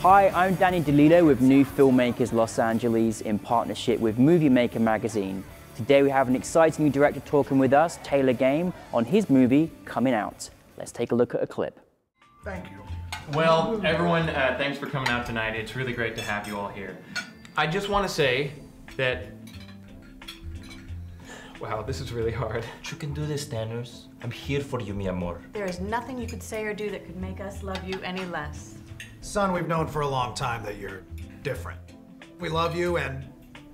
Hi, I'm Danny DeLillo with New Filmmakers Los Angeles in partnership with Moviemaker magazine. Today we have an exciting new director talking with us, Taylor Gahm, on his movie coming out. Let's take a look at a clip. Thank you. Well, everyone, thanks for coming out tonight. It's really great to have you all here. I just want to say that... Wow, this is really hard. You can do this, Tanners. I'm here for you, mi amor. There is nothing you could say or do that could make us love you any less. Son, we've known for a long time that you're different. We love you, and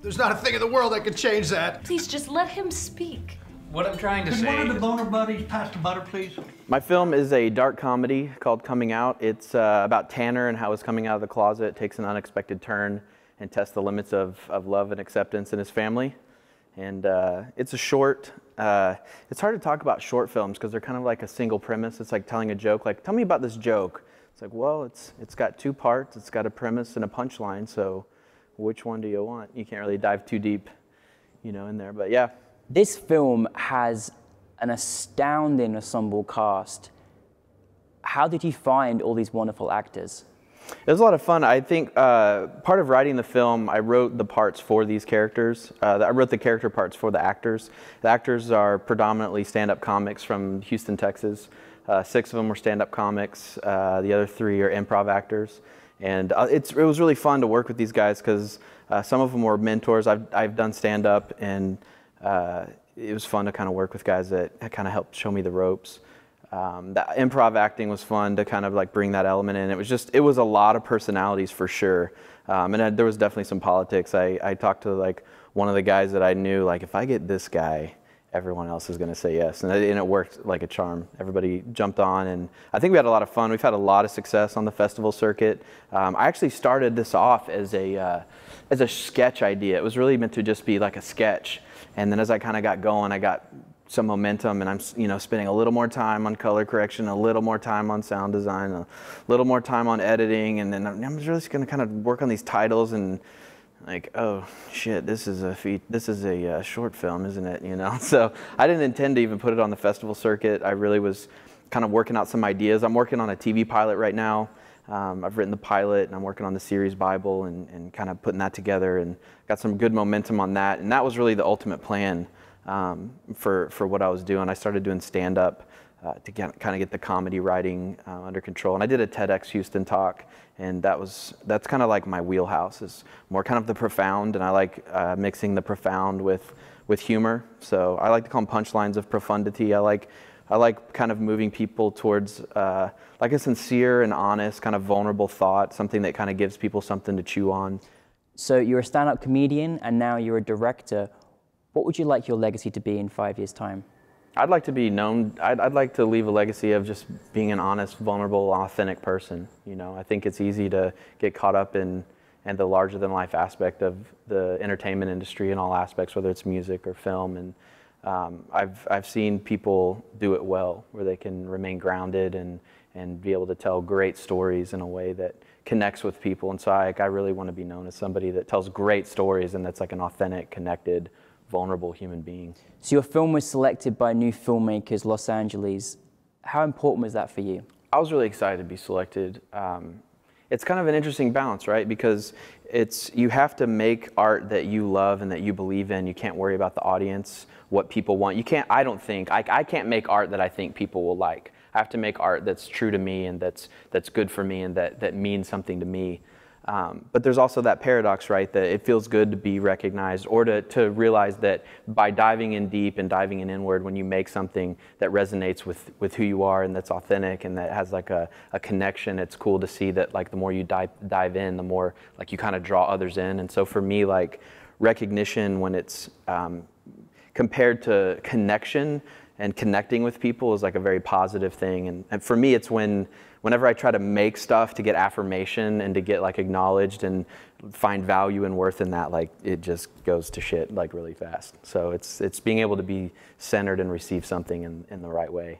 there's not a thing in the world that could change that. Please just let him speak. What I'm trying to Could say... one of the boner buddies pass the butter, please? My film is a dark comedy called Coming Out. It's about Tanner and how his coming out of the closet takes an unexpected turn and tests the limits of love and acceptance in his family. And it's a short. It's hard to talk about short films because they're kind of like a single premise. It's like telling a joke. Like, tell me about this joke. It's like, well, it's got two parts. It's got a premise and a punchline. So which one do you want? You can't really dive too deep, in there. But yeah. This film has an astounding ensemble cast. How did you find all these wonderful actors? It was a lot of fun. I think part of writing the film, I wrote the parts for these characters. I wrote the character parts for the actors. The actors are predominantly stand-up comics from Houston, Texas. 6 of them were stand-up comics. The other 3 are improv actors. And it was really fun to work with these guys because some of them were mentors. I've done stand-up, and it was fun to kind of work with guys that kind of helped show me the ropes. The improv acting was fun to kind of like bring that element in. It was a lot of personalities for sure. And there was definitely some politics. I talked to like one of the guys that I knew, like, if I get this guy, everyone else is going to say yes. And it worked like a charm. Everybody jumped on, and I think we had a lot of fun. We've had a lot of success on the festival circuit. I actually started this off as a sketch idea. It was really meant to just be like a sketch. And then as I kind of got going, I got some momentum, and I'm spending a little more time on color correction, a little more time on sound design, a little more time on editing, and then I'm just going to kind of work on these titles and like, oh shit, this is a short film, isn't it? So I didn't intend to even put it on the festival circuit. I really was kind of working out some ideas. I'm working on a TV pilot right now. I've written the pilot, and I'm working on the series Bible and kind of putting that together, and got some good momentum on that. And that was really the ultimate plan for what I was doing. I started doing stand-up to kind of get the comedy writing under control. And I did a TEDx Houston talk, and that's kind of like my wheelhouse, is more kind of the profound, and I like mixing the profound with humor. So I like to call them punchlines of profundity. I like kind of moving people towards like a sincere and honest, kind of vulnerable thought, something that kind of gives people something to chew on. So you're a stand-up comedian, and now you're a director. What would you like your legacy to be in 5 years' time? I'd like to be known. I'd like to leave a legacy of just being an honest, vulnerable, authentic person. I think it's easy to get caught up in the larger-than-life aspect of the entertainment industry in all aspects, whether it's music or film. And I've seen people do it well, where they can remain grounded and be able to tell great stories in a way that connects with people. And so I really want to be known as somebody that tells great stories, and that's like an authentic, connected, vulnerable human being. So your film was selected by New Filmmakers Los Angeles. How important was that for you? I was really excited to be selected. It's kind of an interesting balance, right? Because you have to make art that you love and that you believe in. You can't worry about the audience, what people want. I can't make art that I think people will like. I have to make art that's true to me and that's good for me and that means something to me. But there's also that paradox, right, that it feels good to be recognized, or to realize that by diving in deep and diving in inward, when you make something that resonates with who you are and that's authentic and that has like a connection, it's cool to see that like the more you dive in, the more like you kind of draw others in. And so for me, like recognition, when it's compared to connection and connecting with people, is like a very positive thing. And for me, it's whenever I try to make stuff to get affirmation and to get like acknowledged and find value and worth in that, like it just goes to shit like really fast. So it's being able to be centered and receive something in the right way.